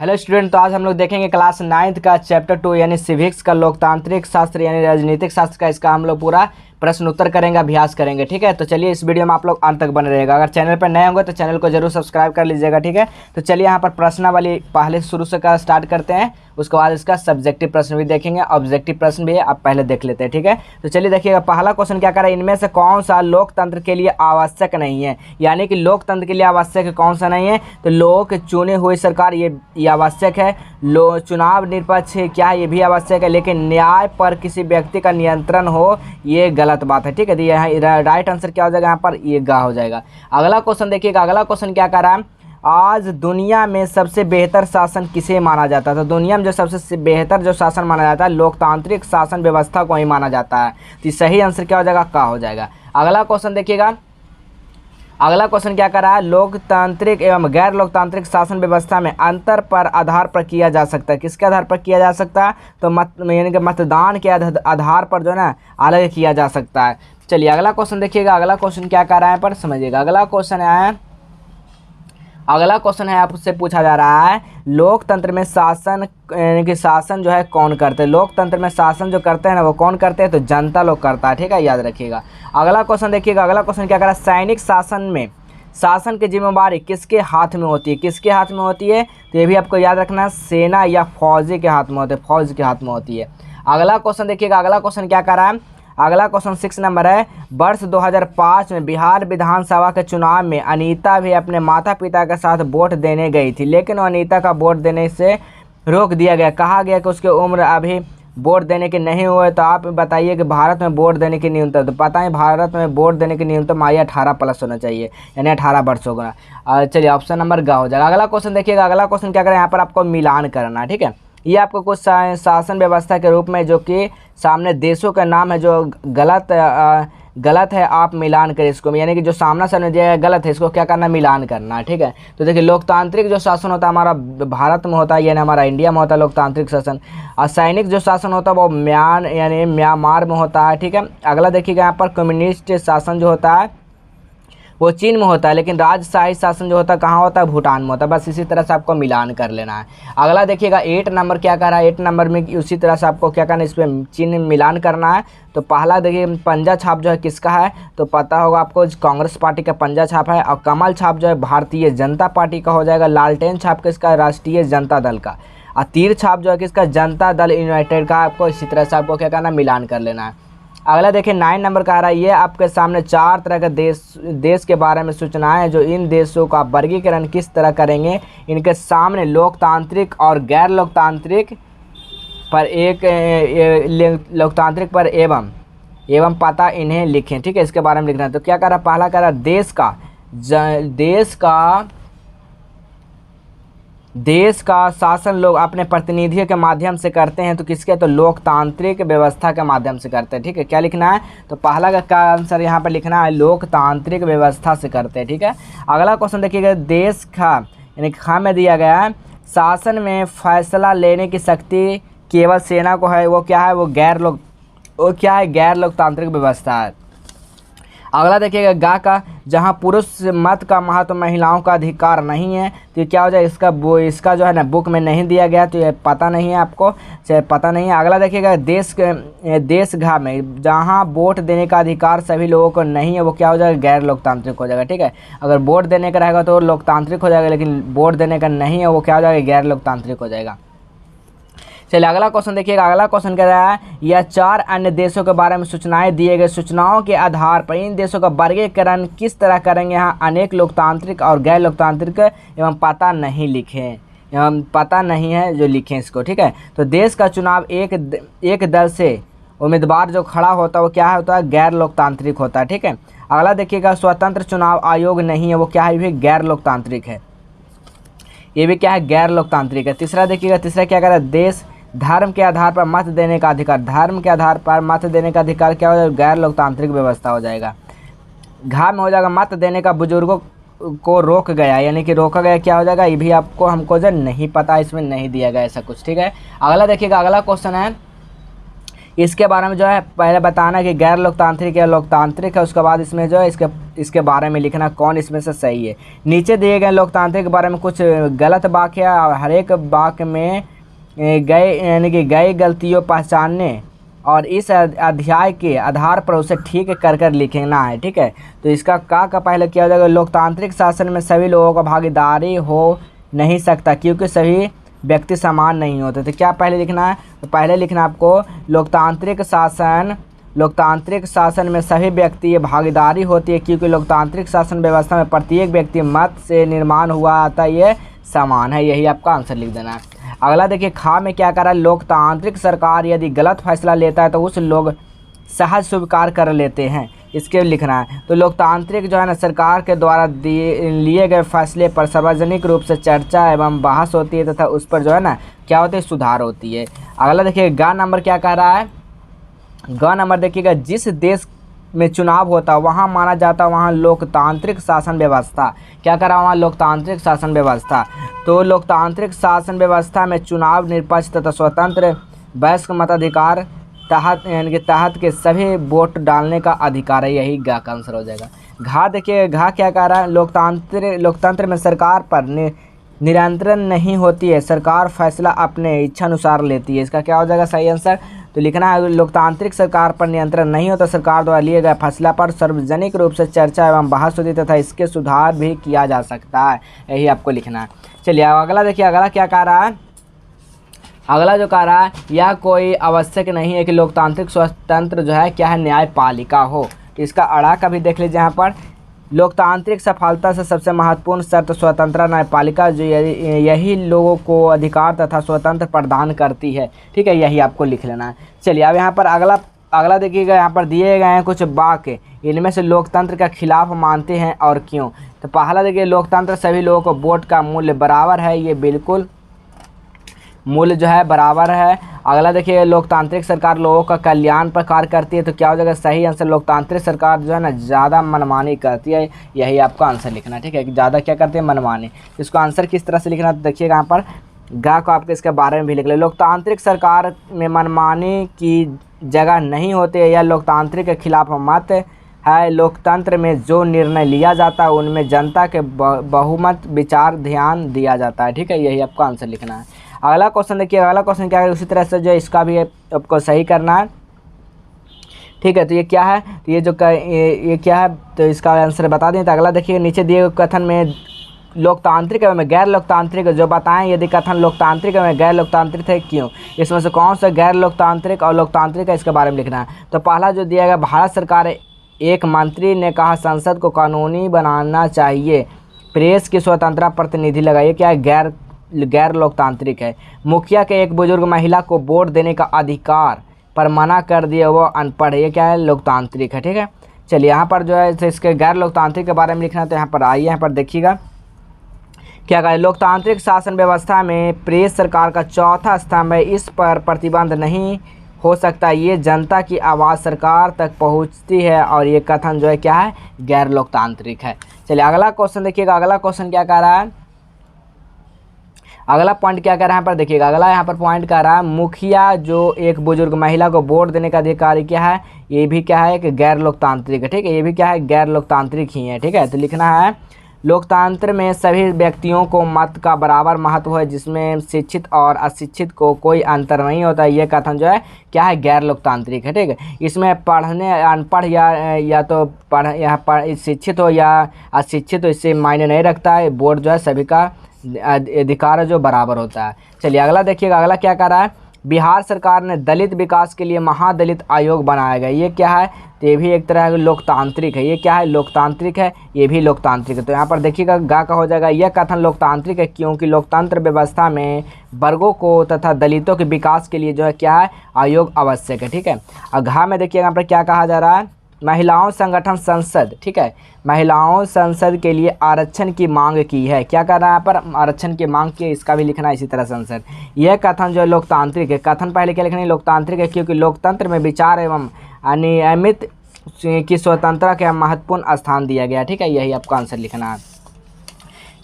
Hello student, तो आज हम लोग देखेंगे क्लास 9th का चैप्टर 2 यानी सिविक्स का लोकतांत्रिक शास्त्र यानी राजनीतिक शास्त्र का। इसका हम लोग पूरा प्रश्न उत्तर करेंगे, अभ्यास करेंगे। ठीक है, तो चलिए इस वीडियो में आप लोग अंत तक बने रहेगा। अगर चैनल पर नए होंगे तो चैनल को जरूर सब्सक्राइब कर लीजिएगा। ठीक है, तो चलिए यहाँ पर प्रश्नावली पहले शुरू से का स्टार्ट करते हैं, उसके बाद इसका सब्जेक्टिव प्रश्न भी देखेंगे, ऑब्जेक्टिव प्रश्न भी है, आप पहले देख लेते हैं। ठीक है, तो चलिए देखिएगा पहला क्वेश्चन क्या कर रहा है, इनमें से कौन सा लोकतंत्र के लिए आवश्यक नहीं है। यानी कि लोकतंत्र के लिए आवश्यक कौन सा नहीं है, तो लोगों के चुनी हुई सरकार ये आवश्यक है। चुनाव निष्पक्ष क्या है, ये भी आवश्यक है। लेकिन न्याय पर किसी व्यक्ति का नियंत्रण हो, ये गलत बात है। ठीक है, तो यहाँ राइट आंसर क्या हो जाएगा, यहाँ पर ये गा हो जाएगा। अगला क्वेश्चन देखिएगा, अगला क्वेश्चन क्या कर रहा है, आज दुनिया में सबसे बेहतर शासन किसे माना जाता है। तो दुनिया में जो सबसे बेहतर जो शासन माना जाता है, लोकतांत्रिक शासन व्यवस्था को ही माना जाता है। तो सही आंसर क्या हो जाएगा, का हो जाएगा। अगला क्वेश्चन देखिएगा, अगला क्वेश्चन क्या कर रहा है, लोकतांत्रिक एवं गैर लोकतांत्रिक शासन व्यवस्था में अंतर पर आधार पर किया जा सकता है। किसके आधार पर किया जा सकता है, तो यानी कि मतदान के आधार पर जो है ना अलग किया जा सकता है। चलिए अगला क्वेश्चन देखिएगा, अगला क्वेश्चन क्या कर रहा है पर समझिएगा। अगला क्वेश्चन है आपसे पूछा जा रहा है, लोकतंत्र में शासन यानी कि शासन जो है कौन करते हैं। लोकतंत्र में शासन जो करते हैं ना, वो कौन करते हैं, तो जनता लोग करता है। ठीक है, याद रखिएगा। अगला क्वेश्चन देखिएगा, अगला क्वेश्चन क्या कर रहा है, सैनिक शासन में शासन की जिम्मेवारी किसके हाथ में होती है। किसके हाथ में होती है, तो ये भी आपको याद रखना है, सेना या फौजी के हाथ में होती है, फौज के हाथ में होती है। अगला क्वेश्चन देखिएगा, अगला क्वेश्चन क्या कर रहा है, अगला क्वेश्चन 6 नंबर है, वर्ष 2005 में बिहार विधानसभा के चुनाव में अनीता भी अपने माता पिता के साथ वोट देने गई थी, लेकिन अनीता का वोट देने से रोक दिया गया। कहा गया कि उसकी उम्र अभी वोट देने के नहीं हुए। तो आप बताइए कि भारत में वोट देने की न्यूनतम, तो पता है भारत में वोट देने की न्यूनतम आयु 18+ होना चाहिए, यानी 18 वर्ष होगा। चलिए ऑप्शन नंबर ग हो जाएगा। अगला क्वेश्चन देखिएगा, अगला क्वेश्चन क्या करें, यहाँ पर आपको मिलान करना है। ठीक है, ये आपको कुछ शासन व्यवस्था के रूप में जो कि सामने देशों का नाम है जो गलत है, आप मिलान करें इसको, यानी कि जो सामना सामने दिया है गलत है, इसको क्या करना, मिलान करना है। ठीक है, तो देखिए लोकतांत्रिक जो शासन होता है हमारा भारत में होता है, यानी हमारा इंडिया में होता है लोकतांत्रिक शासन। और सैनिक जो शासन होता है वो म्यांमार में होता है। ठीक है, अगला देखिएगा यहाँ पर कम्युनिस्ट शासन जो होता है वो चीन में होता है, लेकिन राजशाही शासन जो होता है कहाँ होता है, भूटान में होता है। बस इसी तरह से आपको मिलान कर लेना है। अगला देखिएगा 8 नंबर क्या कर रहा है, 8 नंबर में उसी तरह से आपको क्या करना है, इस पर चिन्ह मिलान करना है। तो पहला देखिए पंजा छाप जो है किसका है, तो पता होगा आपको कांग्रेस पार्टी का पंजा छाप है। और कमल छाप जो है भारतीय जनता पार्टी का हो जाएगा। लालटेन छाप किसका, राष्ट्रीय जनता दल का। और तीर छाप जो है किसका, जनता दल यूनाइटेड का। आपको इसी तरह से आपको क्या करना है, मिलान कर लेना है। अगला देखिए 9 नंबर का आ रहा है, ये आपके सामने 4 तरह के देश के बारे में सूचनाएं हैं, जो इन देशों का वर्गीकरण किस तरह करेंगे। इनके सामने लोकतांत्रिक और गैर लोकतांत्रिक पर लोकतांत्रिक पर एवं पता इन्हें लिखें। ठीक है, इसके बारे में लिखना है। तो क्या कर रहा है, पहला कर रहा है देश का शासन लोग अपने प्रतिनिधियों के माध्यम से करते हैं। तो किसके, तो लोकतांत्रिक व्यवस्था के माध्यम से करते हैं। ठीक है, क्या लिखना है, तो पहला का आंसर यहाँ पर लिखना है, लोकतांत्रिक व्यवस्था से करते हैं। ठीक है, अगला क्वेश्चन देखिएगा, देश का यानी खा में दिया गया है, शासन में फैसला लेने की शक्ति केवल सेना को है। वो क्या है, वो गैर लोकतांत्रिक व्यवस्था है। अगला देखिएगा गा का, जहां पुरुष मत का महत्व महिलाओं का अधिकार नहीं है। तो ये क्या हो जाए, इसका जो है ना बुक में नहीं दिया गया, तो ये पता नहीं है आपको, पता नहीं है। अगला देखिएगा देश घा में जहां वोट देने का अधिकार सभी लोगों को नहीं है, वो क्या हो जाएगा, गैर लोकतांत्रिक हो जाएगा। ठीक है, अगर वोट देने का रहेगा तो लोकतांत्रिक हो जाएगा, लेकिन वोट देने का नहीं है, वो क्या हो जाएगा, गैर लोकतांत्रिक हो जाएगा। चलिए अगला क्वेश्चन देखिएगा, अगला क्वेश्चन कह रहा है, यह 4 अन्य देशों के बारे में सूचनाएं दिए गए सूचनाओं के आधार पर इन देशों का वर्गीकरण किस तरह करेंगे। यहाँ अनेक लोकतांत्रिक और गैर लोकतांत्रिक एवं पता नहीं लिखें, एवं पता नहीं है जो लिखें इसको। ठीक है, तो देश का चुनाव एक दल से उम्मीदवार जो खड़ा होता है वो क्या होता है, गैर लोकतांत्रिक होता है। ठीक है, अगला देखिएगा स्वतंत्र चुनाव आयोग नहीं है, वो क्या है, भी गैर लोकतांत्रिक है, ये भी क्या है, गैर लोकतांत्रिक है। तीसरा देखिएगा, तीसरा क्या कर रहा है, देश धर्म के आधार पर मत देने का अधिकार। धर्म के आधार पर मत देने का अधिकार क्या हो जाएगा, गैर लोकतांत्रिक व्यवस्था हो जाएगा। घा में हो जाएगा, मत देने का बुजुर्गों को रोक गया, यानी कि रोका गया, क्या हो जाएगा, ये भी आपको हमको जो नहीं पता, इसमें नहीं दिया गया ऐसा कुछ। ठीक है, अगला देखिएगा, अगला क्वेश्चन है, इसके बारे में जो है पहले बताना कि गैर लोकतांत्रिक या लोकतांत्रिक है, उसके बाद इसमें जो है इसके बारे में लिखना, कौन इसमें से सही है। नीचे दिए गए लोकतांत्रिक के बारे में कुछ गलत वाक्य है और हर एक वाक्य में गए यानी कि गई गलतियों पहचानने और इस अध्याय के आधार पर उसे ठीक कर कर लिखना है। ठीक है, तो इसका का पहले किया जाएगा, लोकतांत्रिक शासन में सभी लोगों का भागीदारी हो नहीं सकता क्योंकि सभी व्यक्ति समान नहीं होते। तो क्या पहले लिखना है, तो पहले लिखना आपको लोकतांत्रिक शासन में सभी व्यक्ति भागीदारी होती है क्योंकि लोकतांत्रिक शासन व्यवस्था में प्रत्येक व्यक्ति मत से निर्माण हुआ आता ये समान है। यही आपका आंसर लिख देना है। अगला देखिए खा में क्या कर रहा है, लोकतांत्रिक सरकार यदि गलत फैसला लेता है तो उस लोग सहज स्वीकार कर लेते हैं, इसके लिखना है। तो लोकतांत्रिक जो है ना सरकार के द्वारा लिए गए फैसले पर सार्वजनिक रूप से चर्चा एवं बहस होती है तथा उस पर जो है ना क्या होती है, सुधार होती है। अगला देखिए ग नंबर क्या कह रहा है, ग नंबर देखिएगा, जिस देश में चुनाव होता वहाँ माना जाता वहाँ लोकतांत्रिक शासन व्यवस्था, क्या करा वहाँ लोकतांत्रिक शासन व्यवस्था। तो लोकतांत्रिक शासन व्यवस्था में चुनाव निष्पक्ष तथा स्वतंत्र वयस्क मताधिकार तहत यानी कि तहत के सभी वोट डालने का अधिकार है। यही गा का आंसर हो जाएगा। घा देखिए, घा क्या कह रहा है, लोकतंत्र में सरकार पर नियंत्रण नहीं होती है, सरकार फैसला अपने इच्छा अनुसार लेती है। इसका क्या हो जाएगा सही आंसर, तो लिखना है लोकतांत्रिक सरकार पर नियंत्रण नहीं होता, सरकार द्वारा लिए गए फैसला पर सार्वजनिक रूप से चर्चा एवं बहस होती तथा इसके सुधार भी किया जा सकता है। यही आपको लिखना है। चलिए अगला देखिए, अगला क्या कह रहा है, अगला जो कह रहा है, यह कोई आवश्यक नहीं है कि लोकतांत्रिक स्वतंत्र जो है क्या है न्यायपालिका हो। तो इसका अड़ा का भी देख लीजिए यहाँ पर, लोकतांत्रिक सफलता से सबसे महत्वपूर्ण शर्त स्वतंत्र न्यायपालिका जो यही लोगों को अधिकार तथा स्वतंत्र प्रदान करती है। ठीक है, यही आपको लिख लेना है। चलिए अब यहाँ पर अगला देखिएगा, यहाँ पर दिए गए हैं कुछ वाक्य, इनमें से लोकतंत्र के खिलाफ मानते हैं और क्यों। तो पहला देखिए, लोकतंत्र सभी लोगों को वोट का मूल्य बराबर है, ये बिल्कुल मूल्य जो है बराबर है। अगला देखिए, लोकतांत्रिक सरकार लोगों का कल्याण पर कार्य करती है। तो क्या हो जाएगा सही आंसर, लोकतांत्रिक सरकार जो है ना ज़्यादा मनमानी करती है। यही आपका आंसर लिखना है। ठीक है, ज़्यादा क्या करते हैं मनमानी। इसको आंसर किस तरह से लिखना, तो देखिएगा यहाँ पर गा को आपके इसके बारे में भी लिख ले, लोकतांत्रिक सरकार में मनमानी की जगह नहीं होती है, यह लोकतांत्रिक के खिलाफ मत है। लोकतंत्र में जो निर्णय लिया जाता है उनमें जनता के बहुमत विचार ध्यान दिया जाता है। ठीक है, यही आपको आंसर लिखना है। अगला क्वेश्चन देखिए, अगला क्वेश्चन क्या है, उसी तरह से जो इसका भी आपको सही करना है। ठीक है, तो ये क्या है, तो ये क्या है, तो इसका आंसर बता दें। तो अगला देखिए, नीचे दिए कथन में लोकतांत्रिक एवं गैर लोकतांत्रिक जो बताएं, यदि कथन लोकतांत्रिक एवं गैर लोकतांत्रिक है क्यों, इसमें से कौन सा गैर लोकतांत्रिक और लोकतांत्रिक है, इसके बारे में लिखना है। तो पहला जो दिया गया, भारत सरकार एक मंत्री ने कहा संसद को कानूनी बनाना चाहिए, प्रेस की स्वतंत्रता प्रतिनिधि लगाइए, क्या है गैर लोकतांत्रिक है। मुखिया के एक बुजुर्ग महिला को वोट देने का अधिकार पर मना कर दिया, वो अनपढ़ है, ये क्या है लोकतांत्रिक है। ठीक है, चलिए यहाँ पर जो है इसके गैर लोकतांत्रिक के बारे में लिखना है। तो यहाँ पर आइए, यहाँ पर देखिएगा क्या कहें, लोकतांत्रिक शासन व्यवस्था में प्रेस सरकार का चौथा स्तंभ है, इस पर प्रतिबंध नहीं हो सकता, ये जनता की आवाज़ सरकार तक पहुंचती है और ये कथन जो है क्या है गैर लोकतांत्रिक है। चलिए अगला क्वेश्चन देखिएगा, अगला क्वेश्चन क्या कह रहा है, अगला पॉइंट क्या कह रहा है यहाँ पर देखिएगा। अगला यहाँ पर पॉइंट कह रहा है, मुखिया जो एक बुजुर्ग महिला को वोट देने का अधिकारी क्या है, ये भी क्या है कि गैर लोकतांत्रिक है। ठीक है, ये भी क्या है गैर लोकतांत्रिक ही है। ठीक है, तो लिखना है लोकतंत्र में सभी व्यक्तियों को मत का बराबर महत्व है, जिसमें शिक्षित और अशिक्षित को कोई अंतर नहीं होता, ये कथन जो है क्या है गैर लोकतांत्रिक है। ठीक है, इसमें पढ़ने अनपढ़ या तो शिक्षित हो या अशिक्षित हो, इससे मायने नहीं रखता है, वोट जो है सभी का अधिकार है जो बराबर होता है। चलिए अगला देखिएगा, अगला क्या कर रहा है, बिहार सरकार ने दलित विकास के लिए महादलित आयोग बनाया गया, ये क्या है, तो ये भी एक तरह का लोकतांत्रिक है, ये क्या है लोकतांत्रिक है, ये भी लोकतांत्रिक है। तो यहाँ पर देखिएगा गा का हो जाएगा, यह कथन लोकतांत्रिक है क्योंकि लोकतंत्र व्यवस्था में वर्गों को तथा दलितों के विकास के लिए जो है क्या है आयोग आवश्यक है। ठीक है, और घा में देखिएगा यहाँ पर क्या कहा जा रहा है, महिलाओं संगठन संसद, ठीक है, महिलाओं संसद के लिए आरक्षण की मांग की है, क्या कर रहा है यहाँ पर आरक्षण की मांग की, इसका भी लिखना है इसी तरह संसद। यह कथन जो है लोकतांत्रिक है, कथन पहले क्या लिखना है लोकतांत्रिक है क्योंकि लोकतंत्र में विचार एवं अनियमित की स्वतंत्रता के महत्वपूर्ण स्थान दिया गया। ठीक है, यही आपका आंसर लिखना है।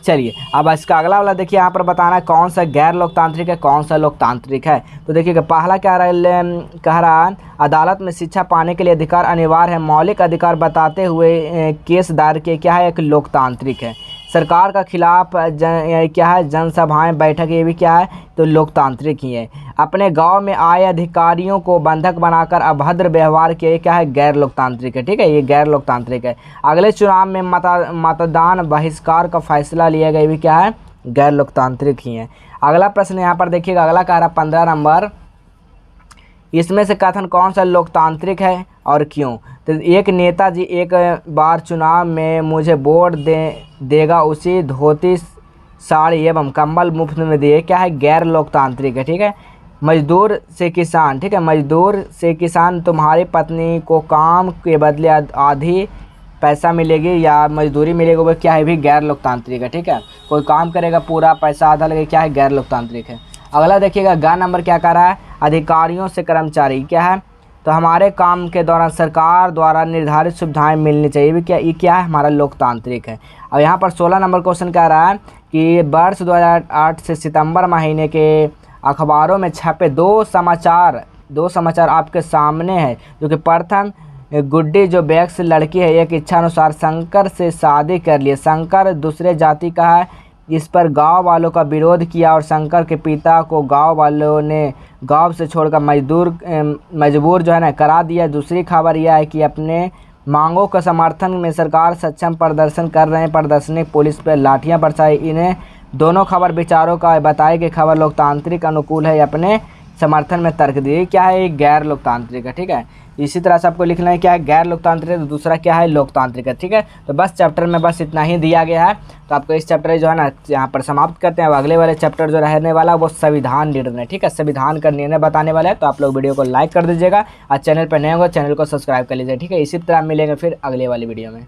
चलिए अब इसका अगला वाला देखिए, यहाँ पर बताना है कौन सा गैर लोकतांत्रिक है, कौन सा लोकतांत्रिक है। तो देखिए पहला क्या कह रहा है, अदालत में शिक्षा पाने के लिए अधिकार अनिवार्य है, मौलिक अधिकार बताते हुए केस दायर किए, क्या है, एक लोकतांत्रिक है। सरकार का खिलाफ क्या है, जनसभाएं बैठक, ये भी क्या है, तो लोकतांत्रिक ही है। अपने गांव में आए अधिकारियों को बंधक बनाकर अभद्र व्यवहार किए, क्या है, गैर लोकतांत्रिक है। ठीक है, ये गैर लोकतांत्रिक है। अगले चुनाव में मतदान बहिष्कार का फैसला लिया गया, ये भी क्या है, गैर लोकतांत्रिक ही है। अगला प्रश्न यहाँ पर देखिएगा, अगला कह रहा 15 नंबर, इसमें से कथन कौन सा लोकतांत्रिक है और क्यों। तो एक नेताजी एक बार चुनाव में मुझे वोट देगा, उसी धोती साड़ी एवं कंबल मुफ्त में दिए, क्या है, गैर लोकतांत्रिक है। ठीक है। मजदूर से किसान, ठीक है, मजदूर से किसान, तुम्हारी पत्नी को काम के बदले आधी पैसा मिलेगी या मजदूरी मिलेगी, वो क्या है, भी गैर लोकतांत्रिक है। ठीक है, कोई काम करेगा पूरा पैसा आधा लगेगा, क्या है, गैर लोकतांत्रिक है। अगला देखिएगा, ग नंबर क्या कह रहा है, अधिकारियों से कर्मचारी, क्या है, तो हमारे काम के दौरान सरकार द्वारा निर्धारित सुविधाएं मिलनी चाहिए, भी क्या, ये क्या है, हमारा लोकतांत्रिक है। और यहाँ पर 16 नंबर क्वेश्चन कह रहा है कि वर्ष 2008 से सितंबर महीने के अखबारों में छपे दो समाचार आपके सामने है, जो कि प्रथम, गुड्डी जो बैक्स लड़की है, एक इच्छा अनुसार शंकर से शादी कर लिए, शंकर दूसरे जाति का है, इस पर गांव वालों का विरोध किया और शंकर के पिता को गांव वालों ने गांव से छोड़कर मजबूर जो है ना करा दिया। दूसरी खबर यह है कि अपने मांगों का समर्थन में सरकार सक्षम प्रदर्शन कर रहे हैं, प्रदर्शनी पुलिस पर लाठियां बरसाई। इन्हें दोनों खबर विचारों का बताई कि खबर लोकतांत्रिक अनुकूल है, अपने समर्थन में तर्क दिए, क्या है, एक गैर लोकतांत्रिक है। ठीक है, इसी तरह से आपको लिखना है क्या है, गैर लोकतांत्रिक है, तो दूसरा क्या है, लोकतांत्रिक है। ठीक है, तो बस चैप्टर में बस इतना ही दिया गया है। तो आपको इस चैप्टर जो है ना यहाँ पर समाप्त करते हैं। अब अगले वाले चैप्टर जो रहने वाला वो संविधान निर्णय, ठीक है, संविधान का निर्णय बताने वाला है। तो आप लोग वीडियो को लाइक कर दीजिएगा और चैनल पर नए होंगे चैनल को सब्सक्राइब कर लीजिए। ठीक है, इसी तरह मिलेंगे फिर अगले वाली वीडियो में।